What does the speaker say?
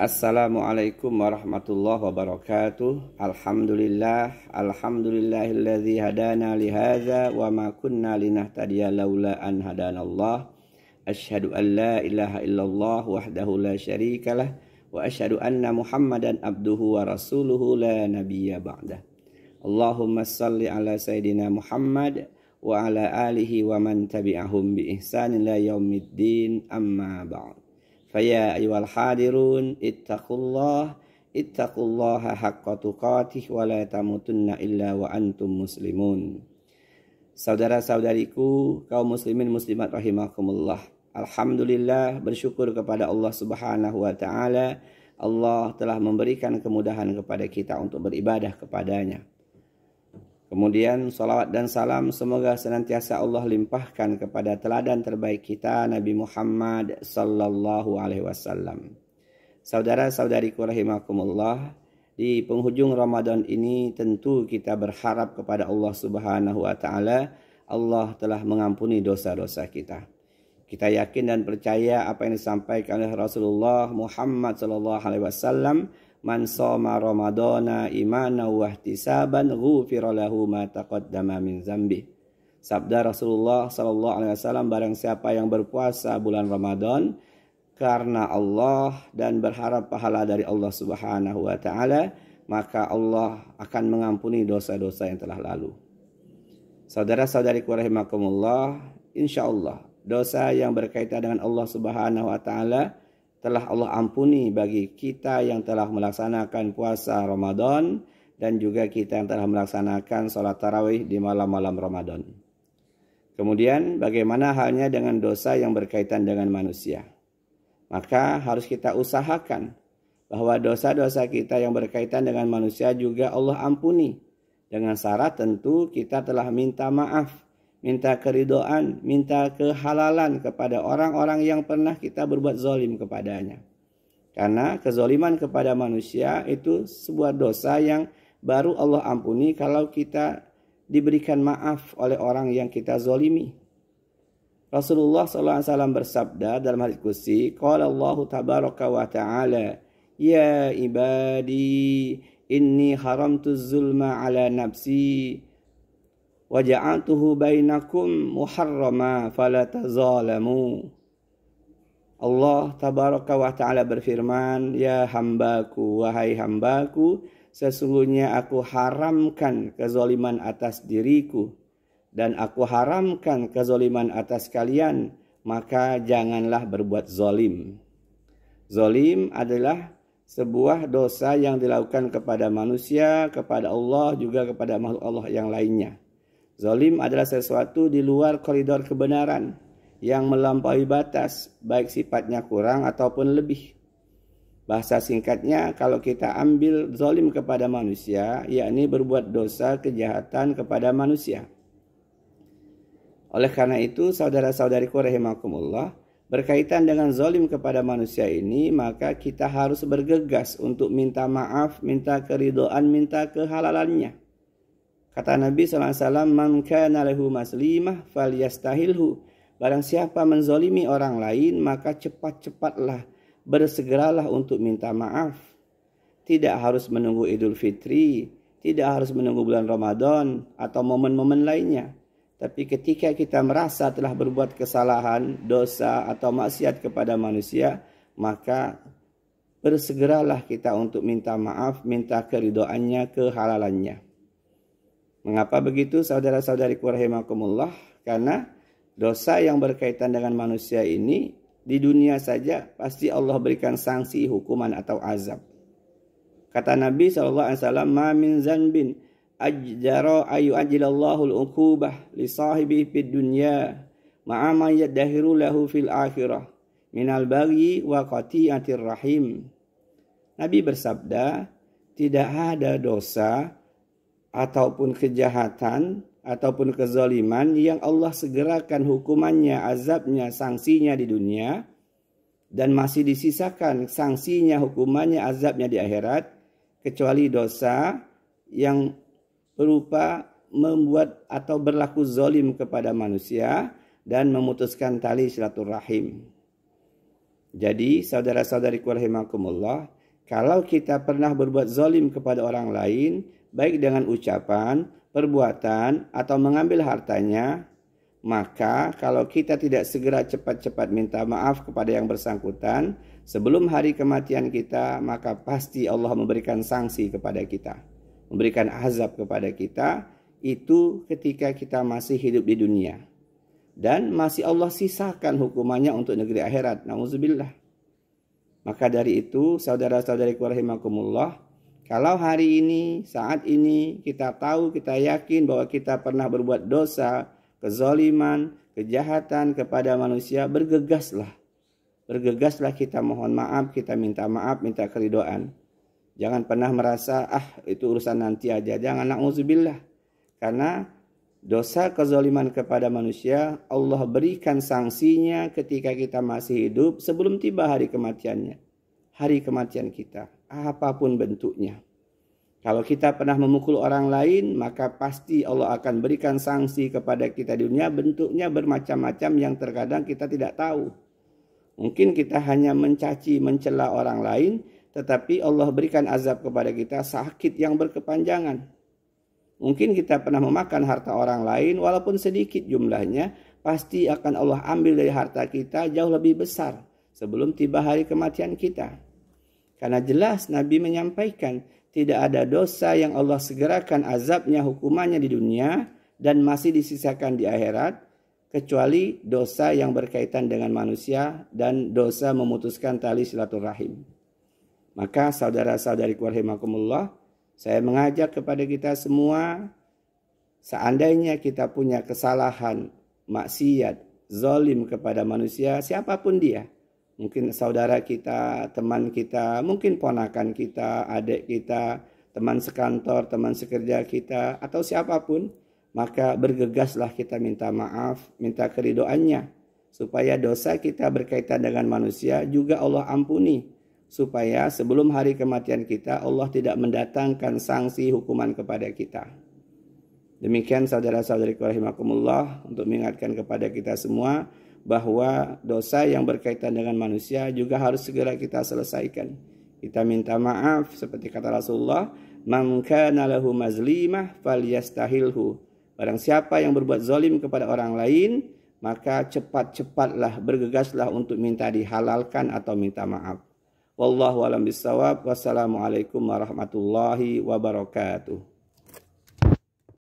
Assalamualaikum warahmatullahi wabarakatuh. Alhamdulillahilladzi hadana li hadza wa ma kunna linahtadiya laula an hadanallah. Asyhadu an la ilaha illallah wahdahu la syarikalah wa asyhadu anna Muhammadan abduhu wa rasuluhu la nabiyya ba'dah. Allahumma shalli ala sayidina Muhammad wa ala alihi wa man tabi'ahum bi ihsanin ila yaumiddin, amma ba'd. Faya ayyuhal hadirun ittaqullaha haqqa tuqatih wa la tamutunna illa wa antum muslimun. Saudara-saudariku kaum muslimin muslimat rahimakumullah. Alhamdulillah, bersyukur kepada Allah Subhanahu wa taala. Allah telah memberikan kemudahan kepada kita untuk beribadah kepadanya. Kemudian salawat dan salam semoga senantiasa Allah limpahkan kepada teladan terbaik kita, Nabi Muhammad sallallahu alaihi wasallam. Saudara-saudariku rahimakumullah, di penghujung Ramadan ini tentu kita berharap kepada Allah Subhanahu wa taala. Allah telah mengampuni dosa-dosa kita. Kita yakin dan percaya apa yang disampaikan oleh Rasulullah Muhammad sallallahu alaihi wasallam, man shoma ramadana imanan wa ihtisaban ghufira lahu ma taqaddama min dzambi. Sabda Rasulullah sallallahu alaihi wasallam, barang siapa yang berpuasa bulan Ramadan karena Allah dan berharap pahala dari Allah Subhanahu wa taala, maka Allah akan mengampuni dosa-dosa yang telah lalu. Saudara-saudariku rahimakumullah, insyaallah dosa yang berkaitan dengan Allah Subhanahu wa taala telah Allah ampuni bagi kita yang telah melaksanakan puasa Ramadan dan juga kita yang telah melaksanakan sholat tarawih di malam-malam Ramadan. Kemudian bagaimana halnya dengan dosa yang berkaitan dengan manusia? Maka harus kita usahakan bahwa dosa-dosa kita yang berkaitan dengan manusia juga Allah ampuni. Dengan syarat tentu kita telah minta maaf, minta keridhaan, minta kehalalan kepada orang-orang yang pernah kita berbuat zalim kepadanya. Karena kezaliman kepada manusia itu sebuah dosa yang baru Allah ampuni kalau kita diberikan maaf oleh orang yang kita zalimi. Rasulullah SAW bersabda dalam hadits qudsi, qala Allah tabaraka wa ta'ala, ya ibadi inni haramtu zulma ala nafsi wa ja'altuhu bainakum muharrama fala tazalamu. Allah tabaraka wa ta'ala berfirman, ya hambaku, wahai hambaku, sesungguhnya aku haramkan kezaliman atas diriku dan aku haramkan kezaliman atas kalian, maka janganlah berbuat zalim. Zalim adalah sebuah dosa yang dilakukan kepada manusia, kepada Allah, juga kepada makhluk Allah yang lainnya. Zalim adalah sesuatu di luar koridor kebenaran yang melampaui batas, baik sifatnya kurang ataupun lebih. Bahasa singkatnya, kalau kita ambil zalim kepada manusia, yakni berbuat dosa kejahatan kepada manusia. Oleh karena itu, saudara-saudariku rahimakumullah, berkaitan dengan zalim kepada manusia ini, maka kita harus bergegas untuk minta maaf, minta keridhaan, minta kehalalannya. Kata Nabi SAW, man kana lahu maslimah falyastahilhu. Barang siapa menzalimi orang lain, maka cepat-cepatlah, bersegeralah untuk minta maaf. Tidak harus menunggu Idul Fitri, tidak harus menunggu bulan Ramadan atau momen-momen lainnya. Tapi ketika kita merasa telah berbuat kesalahan, dosa atau maksiat kepada manusia, maka bersegeralah kita untuk minta maaf, minta keridhaannya, kehalalannya. Mengapa begitu saudara-saudariku rahimakumullah? Karena dosa yang berkaitan dengan manusia ini di dunia saja pasti Allah berikan sanksi, hukuman atau azab. Kata Nabi SAW, ma min zanbin ajjara ayu ajilallahu al-uqubah li sahibi fid dunya ma'a ma yadahiru lahu fil akhirah minal baghi wa qati'atir rahim. Nabi bersabda, tidak ada dosa ataupun kejahatan ataupun kezaliman yang Allah segerakan hukumannya, azabnya, sanksinya di dunia dan masih disisakan sanksinya, hukumannya, azabnya di akhirat, kecuali dosa yang berupa membuat atau berlaku zalim kepada manusia dan memutuskan tali silaturahim. Jadi saudara-saudariku rahimakumullah, kalau kita pernah berbuat zalim kepada orang lain, baik dengan ucapan, perbuatan, atau mengambil hartanya, maka kalau kita tidak segera cepat-cepat minta maaf kepada yang bersangkutan, sebelum hari kematian kita, maka pasti Allah memberikan sanksi kepada kita, memberikan azab kepada kita, itu ketika kita masih hidup di dunia. Dan masih Allah sisakan hukumannya untuk negeri akhirat. Nauzubillah. Maka dari itu, saudara-saudariku rahimakumullah, kalau hari ini, saat ini, kita tahu, kita yakin bahwa kita pernah berbuat dosa, kezaliman, kejahatan kepada manusia, bergegaslah. Bergegaslah kita mohon maaf, kita minta maaf, minta keridhaan. Jangan pernah merasa, itu urusan nanti aja. Jangan, na'udzubillah. Karena dosa kezaliman kepada manusia, Allah berikan sanksinya ketika kita masih hidup sebelum tiba hari kematiannya. Hari kematian kita, apapun bentuknya. Kalau kita pernah memukul orang lain, maka pasti Allah akan berikan sanksi kepada kita di dunia. Bentuknya bermacam-macam yang terkadang kita tidak tahu. Mungkin kita hanya mencaci, mencela orang lain, tetapi Allah berikan azab kepada kita sakit yang berkepanjangan. Mungkin kita pernah memakan harta orang lain, walaupun sedikit jumlahnya, pasti akan Allah ambil dari harta kita jauh lebih besar sebelum tiba hari kematian kita. Karena jelas Nabi menyampaikan, tidak ada dosa yang Allah segerakan azabnya, hukumannya di dunia, dan masih disisakan di akhirat, kecuali dosa yang berkaitan dengan manusia dan dosa memutuskan tali silaturahim. Maka saudara-saudariku rahimakumullah, saya mengajak kepada kita semua, seandainya kita punya kesalahan, maksiat, zalim kepada manusia, siapapun dia. Mungkin saudara kita, teman kita, mungkin ponakan kita, adik kita, teman sekantor, teman sekerja kita, atau siapapun. Maka bergegaslah kita minta maaf, minta keridhoannya. Supaya dosa kita berkaitan dengan manusia juga Allah ampuni. Supaya sebelum hari kematian kita, Allah tidak mendatangkan sanksi hukuman kepada kita. Demikian saudara-saudariku rahimakumullah, untuk mengingatkan kepada kita semua bahwa dosa yang berkaitan dengan manusia juga harus segera kita selesaikan. Kita minta maaf seperti kata Rasulullah, "Man kana lahu mazlimah falyastahilhu." Barang siapa yang berbuat zalim kepada orang lain, maka cepat-cepatlah, bergegaslah untuk minta dihalalkan atau minta maaf. Wallahu a'lam bishawab. Wassalamualaikum warahmatullahi wabarakatuh.